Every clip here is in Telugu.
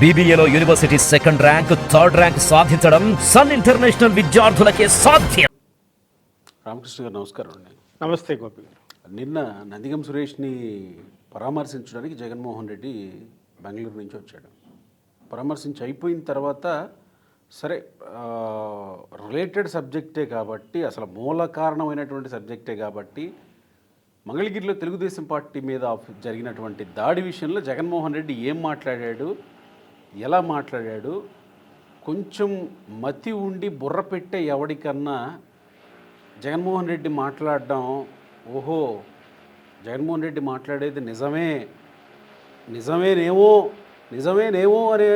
BBAలో university second rank, third rank సాధించడం సన్ ఇంటర్నేషనల్ విద్యార్థులకే సాధ్యం. రామకృష్ణ గారు నమస్కారం అండి. నమస్తే గోపి. నిన్న నందిగం సురేష్ని పరామర్శించడానికి జగన్మోహన్ రెడ్డి బెంగళూరు నుంచి వచ్చాడు. పరామర్శించి అయిపోయిన తర్వాత సరే రిలేటెడ్ సబ్జెక్టే కాబట్టి, అసలు మూల కారణమైనటువంటి సబ్జెక్టే కాబట్టి మంగళగిరిలో తెలుగుదేశం పార్టీ మీద జరిగినటువంటి దాడి విషయంలో జగన్మోహన్ రెడ్డి ఏం మాట్లాడాడు, ఎలా మాట్లాడాడు, కొంచెం మతి ఉండి బుర్ర పెట్టే ఎవడికన్నా జగన్మోహన్ రెడ్డి మాట్లాడడం, ఓహో జగన్మోహన్ రెడ్డి మాట్లాడేది నిజమేనేమో అనే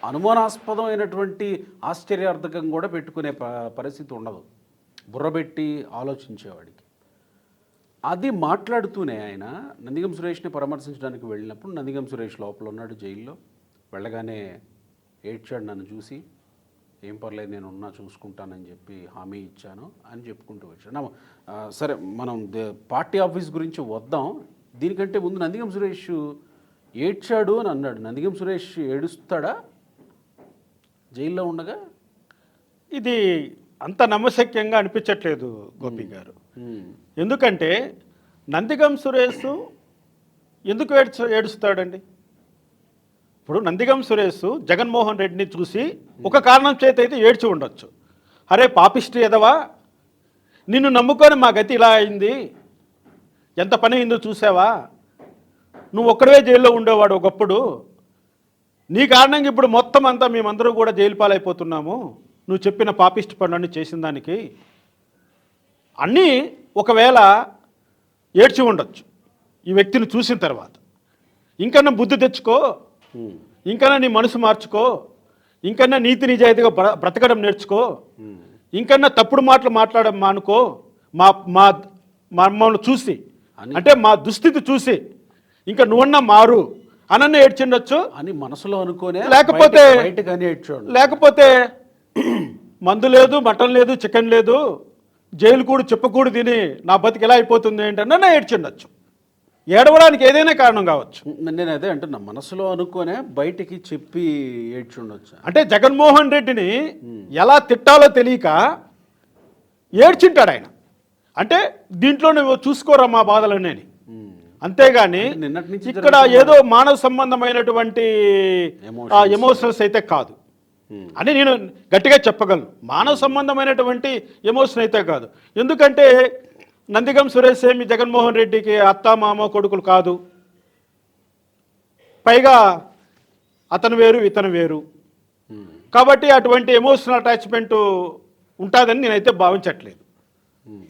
అనుమానాస్పదమైనటువంటి ఆశ్చర్యార్థకం కూడా పెట్టుకునే పరిస్థితి ఉండదు బుర్రబెట్టి ఆలోచించేవాడికి. అది మాట్లాడుతూనే ఆయన నందిగం సురేష్ని పరామర్శించడానికి వెళ్ళినప్పుడు నందిగం సురేష్ లోపల ఉన్నాడు జైల్లో. వెళ్ళగానే ఏడ్చాడు, నన్ను చూసి ఏం పర్లేదు నేను ఉన్నా చూసుకుంటానని చెప్పి హామీ ఇచ్చాను అని చెప్పుకుంటూ వచ్చాడు. సరే మనం పార్టీ ఆఫీస్ గురించి వద్దాం. దీనికంటే ముందు నందిగం సురేష్ ఏడ్చాడు అని అన్నాడు. నందిగం సురేష్ ఏడుస్తాడా జైల్లో ఉండగా? ఇది అంత నమ్మశక్యంగా అనిపించట్లేదు గోపి గారు. ఎందుకంటే నందిగం సురేష్ ఎందుకు ఏడుస్తాడండి? ఇప్పుడు నందిగం సురేష్ జగన్మోహన్ రెడ్డిని చూసి ఒక కారణం చేత అయితే ఏడ్చి ఉండొచ్చు. అరే పాపిష్టి ఎదవా, నిన్ను నమ్ముకొని మా గతి ఇలా అయింది, ఎంత పని అయిందో చూసావా, నువ్వు ఒక్కడే జైల్లో ఉండేవాడు ఒకప్పుడు, నీ కారణంగా ఇప్పుడు మొత్తం అంతా మేమందరూ కూడా జైలు పాలైపోతున్నాము, నువ్వు చెప్పిన పాపిష్టి పనులన్నీ చేసిన దానికి అన్నీ ఒకవేళ ఏడ్చి ఉండొచ్చు ఈ వ్యక్తిని చూసిన తర్వాత. ఇంకన్నా బుద్ధి తెచ్చుకో, ఇంకన్నా నీ మనసు మార్చుకో, ఇంకన్నా నీతి నిజాయితీగా బ్రతకడం నేర్చుకో, ఇంకన్నా తప్పుడు మాటలు మాట్లాడడం మానుకో, మమ్మల్ని చూసి అంటే మా దుస్థితి చూసి ఇంకా నువ్వన్నా మారు అనన్న ఏడ్చిండొచ్చు అని మనసులో అనుకోనే, లేకపోతే మందు లేదు, మటన్ లేదు, చికెన్ లేదు, జైలు కూడా చెప్పకూడదు తిని నా బతికి ఎలా అయిపోతుంది ఏంటన్నా ఏడ్చిండొచ్చు. ఏడవడానికి ఏదైనా కారణం కావచ్చు. నేను అదే అంటున్నా, మనసులో అనుకోనే బయటికి చెప్పి ఏడ్చుండొచ్చు. అంటే జగన్మోహన్ రెడ్డిని ఎలా తిట్టాలో తెలియక ఏడ్చింటాడు ఆయన. అంటే దీంట్లో నువ్వు చూసుకోరా మా బాధలనే, అంతేగాని ఇక్కడ ఏదో మానవ సంబంధమైనటువంటి ఎమోషనల్స్ అయితే కాదు అని నేను గట్టిగా చెప్పగలను. మానవ సంబంధమైనటువంటి ఎమోషన్ అయితే కాదు. ఎందుకంటే నందిగం సురేష్ ఏమి జగన్మోహన్ రెడ్డికి అత్త మామ కొడుకులు కాదు. పైగా అతను వేరు ఇతను వేరు కాబట్టి అటువంటి ఎమోషనల్ అటాచ్మెంట్ ఉంటుందని నేనైతే భావించట్లేదు.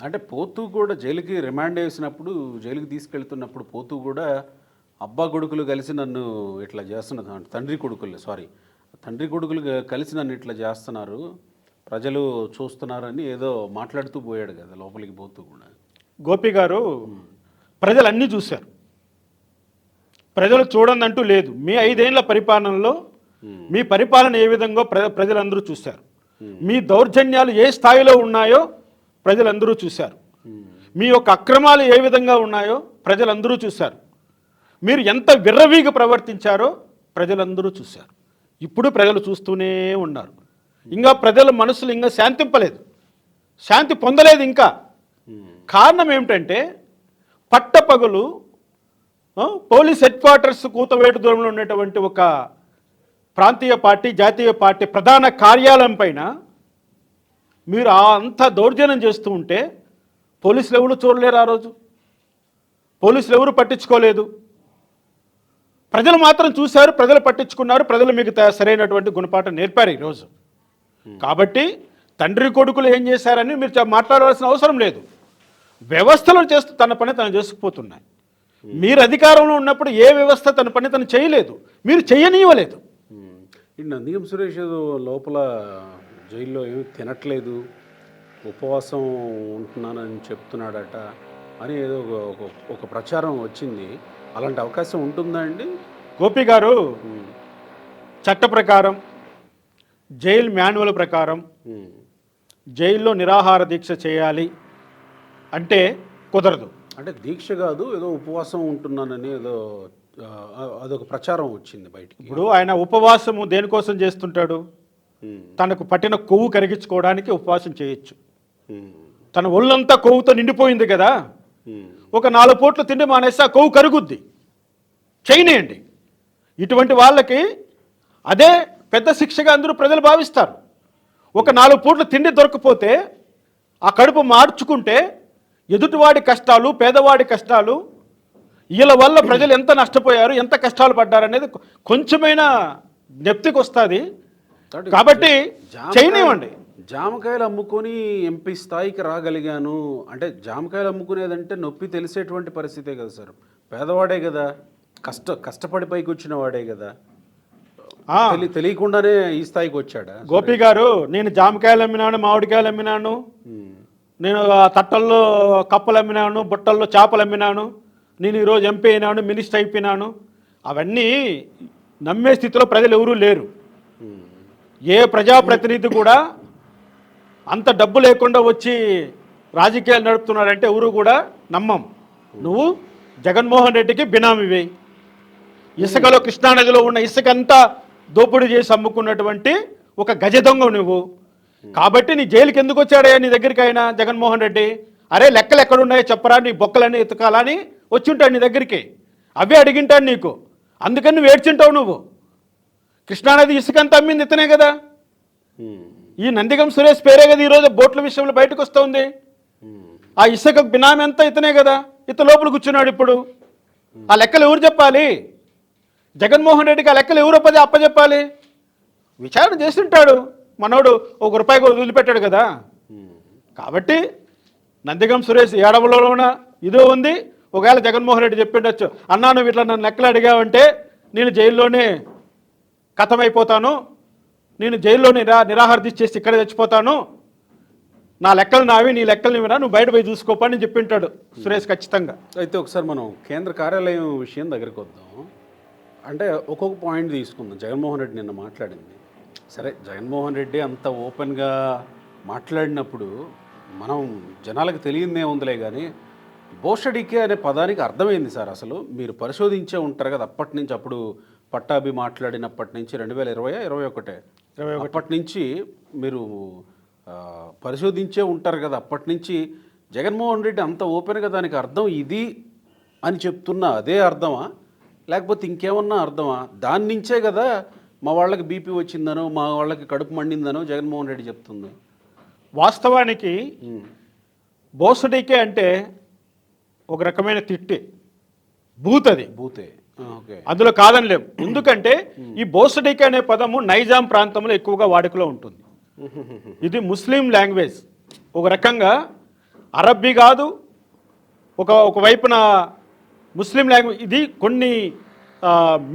అంటే పోతూ కూడా జైలుకి రిమాండ్ వేసినప్పుడు, జైలుకి తీసుకెళ్తున్నప్పుడు పోతూ కూడా అబ్బా కొడుకులు కలిసి నన్ను ఇట్లా చేస్తున్నారు, తండ్రి కొడుకులు కలిసి నన్ను ఇట్లా చేస్తున్నారు, ప్రజలు చూస్తున్నారని ఏదో మాట్లాడుతూ పోయాడు కదా లోపలికి పోతూ కూడా. గోపి గారు, ప్రజలు అన్నీ చూశారు, ప్రజలు చూడందంటూ లేదు. మీ 5 ఏళ్ల పరిపాలనలో మీ పరిపాలన ఏ విధంగా ప్రజలందరూ చూశారు. మీ దౌర్జన్యాలు ఏ స్థాయిలో ఉన్నాయో ప్రజలందరూ చూశారు. మీ యొక్క అక్రమాలు ఏ విధంగా ఉన్నాయో ప్రజలందరూ చూశారు. మీరు ఎంత విర్రవీగా ప్రవర్తించారో ప్రజలందరూ చూశారు. ఇప్పుడు ప్రజలు చూస్తూనే ఉన్నారు. ఇంకా ప్రజల మనసులు ఇంకా శాంతి పొందలేదు ఇంకా. కారణం ఏమిటంటే పట్టపగలు పోలీస్ హెడ్ క్వార్టర్స్ కూతవేటు దూరంలో ఉన్నటువంటి ఒక ప్రాంతీయ పార్టీ, జాతీయ పార్టీ ప్రధాన కార్యాలయం పైన మీరు అంత దౌర్జన్యం చేస్తూ ఉంటే పోలీసులు ఎవరు చూడలేరు. ఆ రోజు పోలీసులు ఎవరు పట్టించుకోలేదు. ప్రజలు మాత్రం చూశారు, ప్రజలు పట్టించుకున్నారు, ప్రజలు మీకు సరైనటువంటి గుణపాఠం నేర్పారు ఈరోజు. కాబట్టి తండ్రి కొడుకులు ఏం చేశారని మీరు మాట్లాడవలసిన అవసరం లేదు. వ్యవస్థలు చేస్తూ తన పని తను చేసుకుపోతున్నాయి. మీరు అధికారంలో ఉన్నప్పుడు ఏ వ్యవస్థ తన పని తను చేయలేదు, మీరు చేయనీయలేదు. నందిగం సురేష్ లోపల జైల్లో ఏమి తినట్లేదు, ఉపవాసం ఉంటున్నానని చెప్తున్నాడట అని ఏదో ఒక ప్రచారం వచ్చింది. అలాంటి అవకాశం ఉంటుందా అండి? గోపి గారు, చట్ట ప్రకారం, జైలు మాన్యువల్ ప్రకారం జైల్లో నిరాహార దీక్ష చేయాలి అంటే కుదరదు. అంటే దీక్ష కాదు, ఏదో ఉపవాసం ఉంటున్నానని ఏదో అదొక ప్రచారం వచ్చింది బయటికి. ఇప్పుడు ఆయన ఉపవాసము దేనికోసం చేస్తుంటాడు? తనకు పట్టిన కొవ్వు కరిగించుకోవడానికి ఉపవాసం చేయొచ్చు. తన ఒళ్ళంతా కొవ్వుతో నిండిపోయింది కదా, ఒక 4 పూట్లు తిండి మానేస్తే ఆ కొవ్వు కరుగుద్ది, చేయనేయండి. ఇటువంటి వాళ్ళకి అదే పెద్ద శిక్షగా అందరూ ప్రజలు భావిస్తారు. ఒక 4 పూట్ల తిండి దొరకపోతే ఆ కడుపు మార్చుకుంటే ఎదుటివాడి కష్టాలు, పేదవాడి కష్టాలు, వీళ్ళ వల్ల ప్రజలు ఎంత నష్టపోయారు, ఎంత కష్టాలు పడ్డారనేది కొంచెమైనా జ్ఞప్తికి వస్తుంది. కాబట్టి చేయనివ్వండి. జామకాయలు అమ్ముకొని ఎంపీ స్థాయికి రాగలిగాను అంటే, జామకాయలు అమ్ముకునేదంటే నొప్పి తెలిసేటువంటి పరిస్థితే కదా సార్. పేదవాడే కదా, కష్టపడి పైకి వచ్చిన వాడే కదా, తెలియకుండానే ఈ స్థాయికి వచ్చాడా? గోపి గారు, నేను జామకాయలు అమ్మినాను, మామిడికాయలు అమ్మినాను, నేను తట్టల్లో కప్పలు అమ్మినాను, బుట్టల్లో చేపలు అమ్మినాను, నేను ఈరోజు ఎంపీ అయినాను, మినిస్టర్ అయిపోయినాను, అవన్నీ నమ్మే స్థితిలో ప్రజలు ఎవరూ లేరు. ఏ ప్రజాప్రతినిధి కూడా అంత డబ్బు లేకుండా వచ్చి రాజకీయాలు నడుపుతున్నారంటే ఎవరు కూడా నమ్మం. నువ్వు జగన్మోహన్ రెడ్డికి బినామీవే. ఇసుకలో, కృష్ణానదిలో ఉన్న ఇసుకంతా దోపిడీ చేసి అమ్ముకున్నటువంటి ఒక గజ దొంగ నువ్వు. కాబట్టి నీ జైలుకి ఎందుకు వచ్చాడయ్యా నీ దగ్గరికి అయినా జగన్మోహన్ రెడ్డి? అరే లెక్కలు ఎక్కడున్నాయో చెప్పరా, నీ బొక్కలన్నీ ఎతకాలని వచ్చి ఉంటాడు నీ దగ్గరికి, అవే అడిగింటాడు నీకు. అందుకని నువ్వు ఏడ్చింటావు. నువ్వు కృష్ణానది ఇసుకంతా అమ్మింది ఇతనే కదా, ఈ నందిగం సురేష్ పేరే కదా ఈరోజు బోట్ల విషయంలో బయటకు వస్తుంది. ఆ ఇసుక బినామీ అంతా ఇతనే కదా, ఇత లోపల కూర్చున్నాడు. ఇప్పుడు ఆ లెక్కలు ఎవరు చెప్పాలి? జగన్మోహన్ రెడ్డికి ఆ లెక్కలు ఎవరో అప్పచెప్పాలి. విచారణ చేస్తుంటాడు మనోడు, ₹1 కూడా వదిలిపెట్టాడు కదా. కాబట్టి నందిగం సురేష్ ఏడవలోన ఇదో ఉంది. ఒకవేళ జగన్మోహన్ రెడ్డి చెప్పిండొచ్చు, అన్నా నువ్వు ఇట్లా నన్ను లెక్కలు అడిగావంటే నేను జైల్లోనే కథమైపోతాను, నేను జైల్లోనే నిరాహార దీక్ష చేసి ఇక్కడే చచ్చిపోతాను, నా లెక్కలు నావి, నీ లెక్కలు నీవినా, నువ్వు బయట పోయి చూసుకోపని చెప్పింటాడు సురేష్ ఖచ్చితంగా. అయితే ఒకసారి మనం కేంద్ర కార్యాలయం విషయం దగ్గరికి వద్దాం. అంటే ఒక్కొక్క పాయింట్ తీసుకుందాం. జగన్మోహన్ రెడ్డి నిన్న మాట్లాడింది సరే, జగన్మోహన్ రెడ్డి అంత ఓపెన్గా మాట్లాడినప్పుడు మనం జనాలకు తెలియదే ఉందిలే, కానీ బోషడికే అనే పదానికి అర్థమైంది సార్. అసలు మీరు పరిశోధించే ఉంటారు కదా అప్పటి నుంచి, అప్పుడు పట్టాభి మాట్లాడినప్పటి నుంచి 2020-21 అప్పటి నుంచి మీరు పరిశోధించే ఉంటారు కదా. అప్పటి నుంచి జగన్మోహన్ రెడ్డి అంత ఓపెన్గా దానికి అర్థం ఇది అని చెప్తున్నా అదే అర్థమా, లేకపోతే ఇంకేమన్నా అర్థమా? దాని నుంచే కదా మా వాళ్ళకి బీపీ వచ్చిందనో, మా వాళ్ళకి కడుపు మండిందనో జగన్మోహన్ రెడ్డి చెప్తుంది. వాస్తవానికి బోసడీకే అంటే ఒక రకమైన తిట్టి, బూతది, బూతే. ఓకే, అందులో కాదని లేవు. ఎందుకంటే ఈ బోసడీకే అనే పదము నైజాం ప్రాంతంలో ఎక్కువగా వాడుకలో ఉంటుంది. ఇది ముస్లిం లాంగ్వేజ్, ఒక రకంగా అరబ్బీ కాదు, ఒకవైపున ముస్లిం లాంగ్వేజ్. ఇది కొన్ని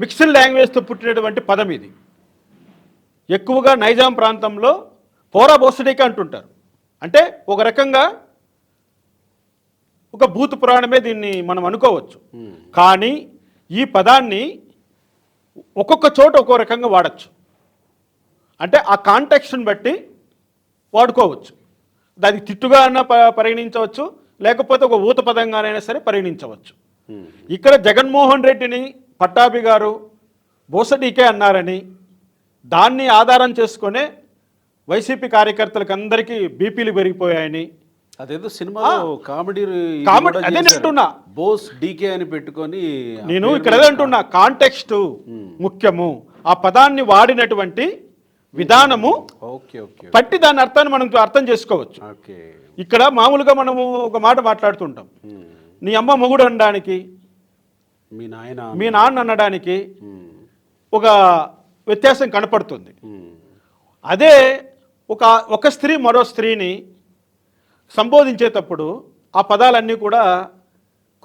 మిక్స్డ్ లాంగ్వేజ్తో పుట్టినటువంటి పదం. ఇది ఎక్కువగా నైజాం ప్రాంతంలో పోరా బోసడీకే అంటుంటారు. అంటే ఒక రకంగా ఒక భూత పురాణమే దీన్ని మనం అనుకోవచ్చు. కానీ ఈ పదాన్ని ఒక్కొక్క చోట ఒక్కో రకంగా వాడచ్చు. అంటే ఆ కాంటెక్స్ట్ని బట్టి వాడుకోవచ్చు. దానికి తిట్టుగా అన్నా పరిగణించవచ్చు, లేకపోతే ఒక ఊత పదంగానైనా సరే పరిగణించవచ్చు. ఇక్కడ జగన్మోహన్ రెడ్డిని పట్టాభి గారు బోసడీకే అన్నారని, దాన్ని ఆధారం చేసుకునే వైసీపీ కార్యకర్తలకు అందరికీ బీపీలు పెరిగిపోయాయని, అదేదో సినిమాలో కామెడీ అదే అంటున్నా, బోస్ డీకే అని పెట్టుకొని. నేను ఇక్కడ అదే అంటున్నా, కాంటెక్స్ట్ ముఖ్యము. ఆ పదాన్ని వాడినటువంటి విధానము పట్టి దాని అర్థాన్ని మనం అర్థం చేసుకోవచ్చు. ఇక్కడ మామూలుగా మనము ఒక మాట మాట్లాడుతుంటాం, నీ అమ్మ మొగుడు అనడానికి, మీ నాన్న అనడానికి ఒక వ్యత్యాసం కనపడుతుంది. అదే ఒక స్త్రీ మరో స్త్రీని సంబోధించేటప్పుడు ఆ పదాలన్నీ కూడా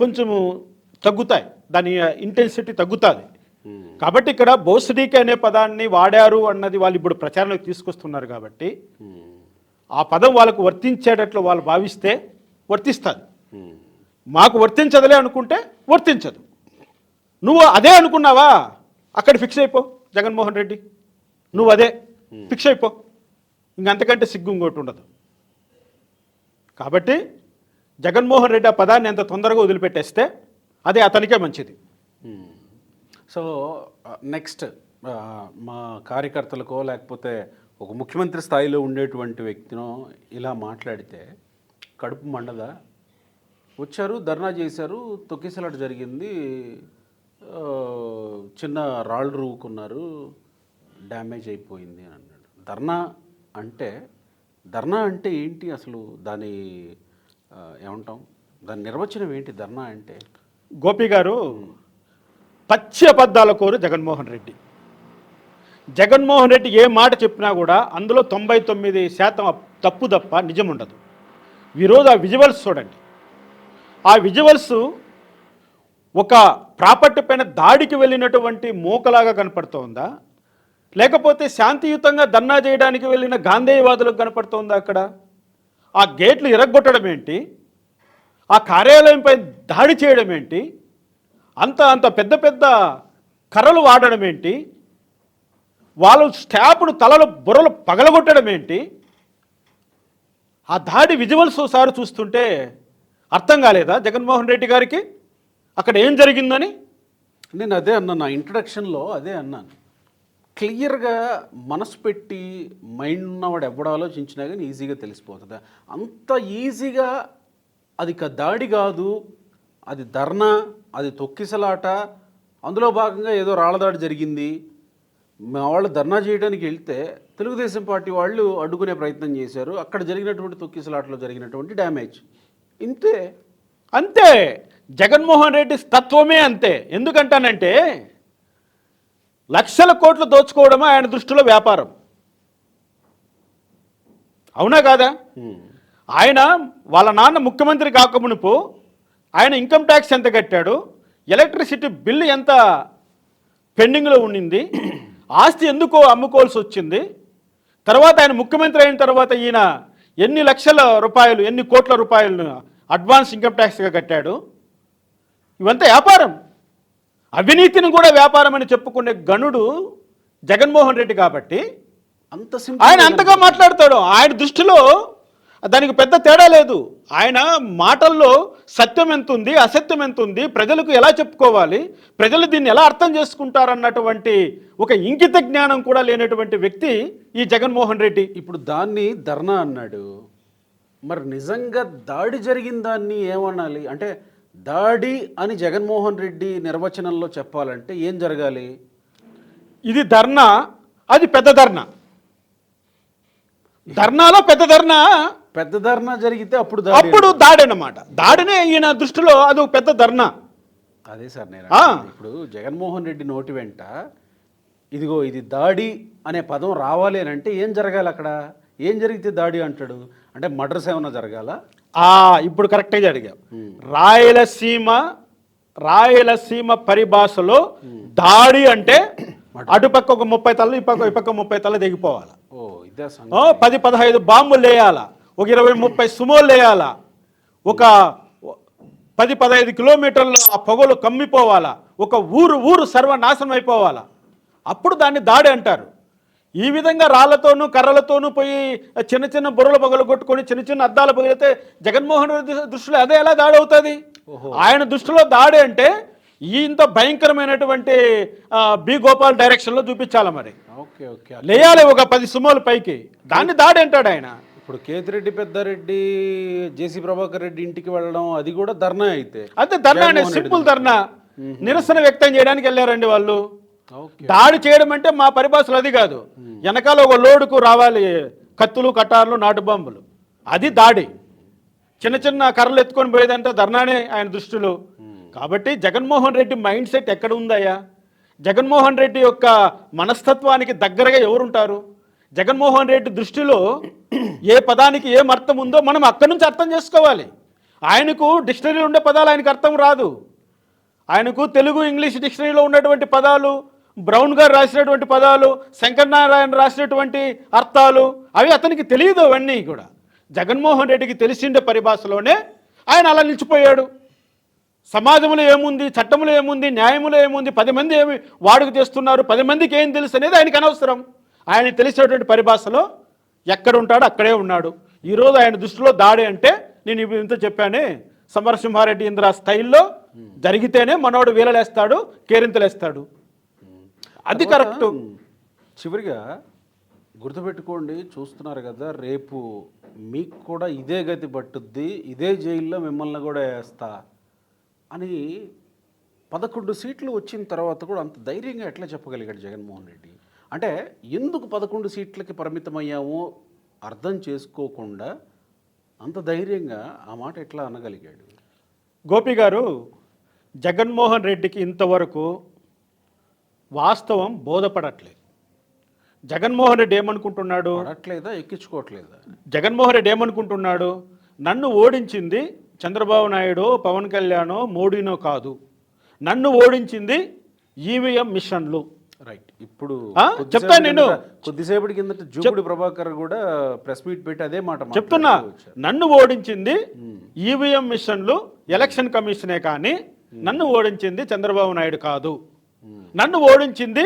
కొంచెము తగ్గుతాయి, దాని ఇంటెన్సిటీ తగ్గుతుంది. కాబట్టి ఇక్కడ బోసడీకే అనే పదాన్ని వాడారు అన్నది వాళ్ళు ఇప్పుడు ప్రచారంలోకి తీసుకొస్తున్నారు. కాబట్టి ఆ పదం వాళ్ళకు వర్తించేటట్లు వాళ్ళు భావిస్తే వర్తిస్తుంది. మాకు వర్తించదులే అనుకుంటే వర్తించదు. నువ్వు అదే అనుకున్నావా, అక్కడ ఫిక్స్ అయిపో జగన్మోహన్ రెడ్డి, నువ్వు అదే ఫిక్స్ అయిపో, ఇంకంతకంటే సిగ్గు ఇంకోటి ఉండదు. కాబట్టి జగన్మోహన్ రెడ్డి ఆ పదాన్ని ఎంత తొందరగా వదిలిపెట్టేస్తే అదే అతనికే మంచిది. సో నెక్స్ట్ మా కార్యకర్తలకో లేకపోతే ఒక ముఖ్యమంత్రి స్థాయిలో ఉండేటువంటి వ్యక్తినో ఇలా మాట్లాడితే కడుపు మండదా? వచ్చారు, ధర్నా చేశారు, తొక్కిసలాట జరిగింది, చిన్న రాళ్ళు రూకున్నారు, డ్యామేజ్ అయిపోయింది అని అన్నాడు. ధర్నా అంటే ఏంటి అసలు? దాని ఏమంటాం, దాని నిర్వచనం ఏంటి ధర్నా అంటే? గోపి గారు, పచ్చి అబద్ధాల కోరు జగన్మోహన్ రెడ్డి. జగన్మోహన్ రెడ్డి ఏ మాట చెప్పినా కూడా అందులో 99% తప్పు తప్ప నిజం ఉండదు. ఈరోజు ఆ విజువల్స్ చూడండి. ఆ విజువల్స్ ఒక ప్రాపర్టీ పైన దాడికి వెళ్ళినటువంటి మూకలాగా కనపడుతోందా, లేకపోతే శాంతియుతంగా ధర్నా చేయడానికి వెళ్ళిన గాంధేయవాదులకు కనపడుతోందా? అక్కడ ఆ గేట్లు ఇరగ్గొట్టడం ఏంటి, ఆ కార్యాలయంపై దాడి చేయడం ఏంటి, అంత పెద్ద పెద్ద కర్రలు వాడడం ఏంటి, వాళ్ళు స్టాఫ్ను తలలు బుర్రలు పగలగొట్టడం ఏంటి? ఆ దాడి విజువల్స్ ఒకసారి చూస్తుంటే అర్థం కాలేదా జగన్మోహన్ రెడ్డి గారికి అక్కడ ఏం జరిగిందని? నేను అదే అన్నాను, నా ఇంట్రడక్షన్లో అదే అన్నాను. క్లియర్గా మనసు పెట్టి మైండ్ ఉన్నవాడు ఎవడు ఆలోచించినా కానీ ఈజీగా తెలిసిపోతుంది. అంత ఈజీగా అది దాడి కాదు, అది ధర్నా, అది తొక్కిసలాట, అందులో భాగంగా ఏదో రాళ్ళదాడి జరిగింది, మా వాళ్ళు ధర్నా చేయడానికి వెళ్తే తెలుగుదేశం పార్టీ వాళ్ళు అడ్డుకునే ప్రయత్నం చేశారు, అక్కడ జరిగినటువంటి తొక్కిసలాటలో జరిగినటువంటి డ్యామేజ్, ఇంతే. అంతే, జగన్మోహన్ రెడ్డి తత్వమే అంతే. ఎందుకంటానంటే లక్షల కోట్లు దోచుకోవడమే ఆయన దృష్టిలో వ్యాపారం. అవునా కాదా? ఆయన వాళ్ళ నాన్న ముఖ్యమంత్రి కాకమునుపు ఆయన ఇన్కమ్ ట్యాక్స్ ఎంత కట్టాడు, ఎలక్ట్రిసిటీ బిల్లు ఎంత పెండింగ్లో ఉండింది, ఆస్తి ఎందుకో అమ్ముకోవాల్సి వచ్చింది, తర్వాత ఆయన ముఖ్యమంత్రి అయిన తర్వాత ఈయన ఎన్ని లక్షల రూపాయలు, ఎన్ని కోట్ల రూపాయలను అడ్వాన్స్ ఇన్కమ్ ట్యాక్స్గా కట్టాడు. ఇవంతా వ్యాపారం. అవినీతిని కూడా వ్యాపారం అని చెప్పుకునే గనుడు జగన్మోహన్ రెడ్డి కాబట్టి అంత సింపుల్ ఆయన అంతగా మాట్లాడతాడు. ఆయన దృష్టిలో దానికి పెద్ద తేడా లేదు. ఆయన మాటల్లో సత్యం ఎంత ఉంది, అసత్యం ఎంత ఉంది, ప్రజలకు ఎలా చెప్పుకోవాలి, ప్రజలు దీన్ని ఎలా అర్థం చేసుకుంటారన్నటువంటి ఒక ఇంకిత జ్ఞానం కూడా లేనటువంటి వ్యక్తి ఈ జగన్మోహన్ రెడ్డి. ఇప్పుడు దాన్ని ధర్నా అన్నాడు, మరి నిజంగా దాడి జరిగిన దాన్ని ఏమనాలి? అంటే దాడి అని జగన్మోహన్ రెడ్డి నిర్వచనంలో చెప్పాలంటే ఏం జరగాలి? ఇది ధర్నా, అది పెద్ద ధర్నా. ధర్నాలో పెద్ద ధర్నా, పెద్ద ధర్నా జరిగితే అప్పుడు దాడి అన్నమాట. దాడినే ఈయన దృష్టిలో అది పెద్ద ధర్నా. అదే సార్ నేను ఇప్పుడు జగన్మోహన్ రెడ్డి నోటి వెంట ఇదిగో ఇది దాడి అనే పదం రావాలి అని అంటే ఏం జరగాలి? అక్కడ ఏం జరిగితే దాడి అంటాడు? అంటే మర్డర్స్ ఏమైనా జరగాల? ఇప్పుడు కరెక్ట్గా అడిగావు. రాయలసీమ పరిభాషలో దాడి అంటే అటుపక్క ఒక 30 తలలు, ఈ పక్క 30 తలలు దిగిపోవాలి. 10-15 బాంబులు వేయాలా, ఒక 20-30 సుమోలు వేయాలా, ఒక 10-15 కిలోమీటర్లు ఆ పొగలు కమ్మిపోవాలా, ఒక ఊరు సర్వనాశనం అయిపోవాలా, అప్పుడు దాన్ని దాడి అంటారు. ఈ విధంగా రాళ్లతోనూ కర్రలతోనూ పోయి చిన్న చిన్న బుర్రలు పగలు కొట్టుకొని చిన్న చిన్న అద్దాలు పగిలితే జగన్మోహన్ రెడ్డి దృష్టిలో అదే ఎలా దాడి అవుతుంది? ఆయన దృష్టిలో దాడి అంటే ఇంత భయంకరమైనటువంటి బి గోపాల్ డైరెక్షన్లో చూపించాలి. మరి లేయాలి ఒక 10 సుమోలు పైకి, దాన్ని దాడి అంటాడు ఆయన. ఇప్పుడు కేతిరెడ్డి పెద్దారెడ్డి, జేసీ ప్రభాకర్ రెడ్డి ఇంటికి వెళ్ళడం అది కూడా ధర్నా అయితే? అంతే, ధర్నా అంటే సింపుల్ ధర్నా. నిరసన వ్యక్తం చేయడానికి వెళ్ళారండి వాళ్ళు. దాడి చేయడం అంటే మా పరిభాషలు అది కాదు. వెనకాల ఒక లోడుకు రావాలి కత్తులు, కటార్లు, నాటు బాంబులు, అది దాడి. చిన్న చిన్న కర్రలు ఎత్తుకొని పోయేదంటే ధర్నానే ఆయన దృష్టిలో. కాబట్టి జగన్మోహన్ రెడ్డి మైండ్ సెట్ ఎక్కడ ఉందయ్యా? జగన్మోహన్ రెడ్డి యొక్క మనస్తత్వానికి దగ్గరగా ఎవరుంటారు? జగన్మోహన్ రెడ్డి దృష్టిలో ఏ పదానికి ఏం అర్థం ఉందో మనం అక్కడి నుంచి అర్థం చేసుకోవాలి. ఆయనకు డిక్షనరీలో ఉండే పదాలు ఆయనకు అర్థం రాదు. ఆయనకు తెలుగు ఇంగ్లీష్ డిక్షనరీలో ఉన్నటువంటి పదాలు, బ్రౌన్ గారు రాసినటువంటి పదాలు, శంకర్ నారాయణ రాసినటువంటి అర్థాలు అవి అతనికి తెలియదు. అవన్నీ కూడా జగన్మోహన్ రెడ్డికి తెలిసిండే పరిభాషలోనే ఆయన అలా నిలిచిపోయాడు. సమాజంలో ఏముంది, చట్టంలో ఏముంది, న్యాయంలో ఏముంది, 10 మంది ఏమి వాడుక చేస్తున్నారు, 10 మందికి ఏం తెలుసు అనేది ఆయనకి అనవసరం. ఆయన తెలిసినటువంటి పరిభాషలో ఎక్కడ ఉంటాడో అక్కడే ఉన్నాడు. ఈరోజు ఆయన దృష్టిలో దాడి అంటే నేను ఇప్పుడు ఇంత చెప్పానే, సమరసింహారెడ్డి ఇంద్ర స్థైల్లో జరిగితేనే మనోడు వీలలేస్తాడు, కేరింతలేస్తాడు. అది కరెక్ట్. చివరిగా గుర్తుపెట్టుకోండి, చూస్తున్నారు కదా, రేపు మీకు కూడా ఇదే గతి పట్టుద్ది, ఇదే జైల్లో మిమ్మల్ని కూడా వేస్తా అని 11 సీట్లు వచ్చిన తర్వాత కూడా అంత ధైర్యంగా ఎట్లా చెప్పగలిగాడు జగన్మోహన్ రెడ్డి? అంటే ఎందుకు 11 సీట్లకి పరిమితమయ్యామో అర్థం చేసుకోకుండా అంత ధైర్యంగా ఆ మాట ఎట్లా అనగలిగాడు? గోపి గారు, జగన్మోహన్ రెడ్డికి ఇంతవరకు వాస్తవం బోధపడట్లేదు. జగన్మోహన్ రెడ్డి ఏమనుకుంటున్నాడు? పడట్లేదా, ఎక్కించుకోవట్లేదా? జగన్మోహన్ రెడ్డి ఏమనుకుంటున్నాడు? నన్ను ఓడించింది చంద్రబాబు నాయుడు, పవన్ కళ్యాణ్, మోడీనో కాదు, నన్ను ఓడించింది ఈవీఎం మిషన్లు. రైట్. ఇప్పుడు చెప్తాను నేను. కొద్దిసేపటి కిందట జూపుడి ప్రభాకర్ కూడా ప్రెస్ మీట్ పెట్టి అదే మాట చెప్తున్నా. నన్ను ఓడించింది ఈవీఎం మిషన్లు, ఎలక్షన్ కమిషనే, కానీ నన్ను ఓడించింది చంద్రబాబు నాయుడు కాదు, నన్ను ఓడించింది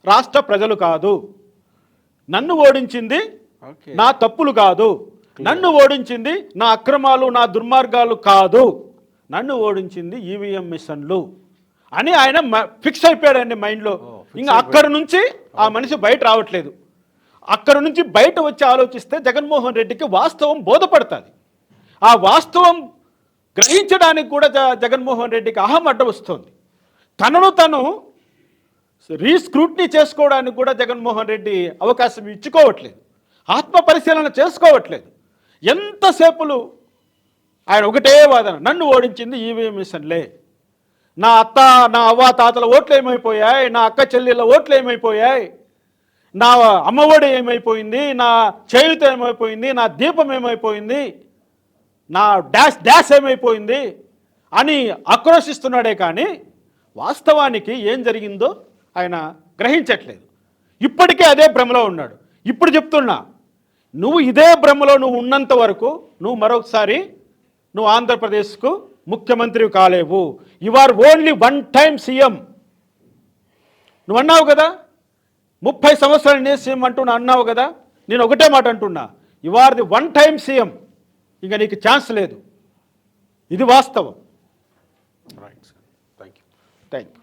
రాష్ట్ర ప్రజలు కాదు, నన్ను ఓడించింది నా తప్పులు కాదు, నన్ను ఓడించింది నా అక్రమాలు, నా దుర్మార్గాలు కాదు, నన్ను ఓడించింది ఈవీఎం మిషన్లు అని ఆయన ఫిక్స్ అయిపోయాడండి మైండ్లో. ఇంకా అక్కడి నుంచి ఆ మనిషి బయట రావట్లేదు. అక్కడి నుంచి బయట వచ్చి ఆలోచిస్తే జగన్మోహన్ రెడ్డికి వాస్తవం బోధపడుతుంది. ఆ వాస్తవం గ్రహించడానికి కూడా జగన్మోహన్ రెడ్డికి అహం అడ్డ వస్తుంది. తనను తను రీస్క్రూట్నీ చేసుకోవడానికి కూడా జగన్మోహన్ రెడ్డి అవకాశం ఇచ్చుకోవట్లేదు, ఆత్మ పరిశీలన చేసుకోవట్లేదు. ఎంతసేపులు ఆయన ఒకటే వాదన, నన్ను ఓడించింది ఈవీఎం మిషన్లే, నా అత్త నా అవ్వ తాతల ఓట్లు ఏమైపోయాయి, నా అక్క చెల్లెళ్ళ ఓట్లు ఏమైపోయాయి, నా అమ్మఒడి ఏమైపోయింది, నా చేయుత ఏమైపోయింది, నా దీపం ఏమైపోయింది, నా డాష్ ఏమైపోయింది అని ఆక్రోశిస్తున్నాడే కానీ వాస్తవానికి ఏం జరిగిందో ఆయన గ్రహించట్లేదు. ఇప్పటికే అదే భ్రమలో ఉన్నాడు. ఇప్పుడు చెప్తున్నా, నువ్వు ఇదే భ్రమలో నువ్వు ఉన్నంత వరకు నువ్వు మరొకసారి నువ్వు ఆంధ్రప్రదేశ్కు ముఖ్యమంత్రి కాలేవు. You are only one time CM. నువ్వు అన్నావు కదా, 30 సంవత్సరాలు నేను సీఎం అంటున్నా అన్నావు కదా. నేను ఒకటే మాట అంటున్నా, you are the one time CM. ఇంకా నీకు ఛాన్స్ లేదు. ఇది వాస్తవం. Right sir, thank you. Thank you.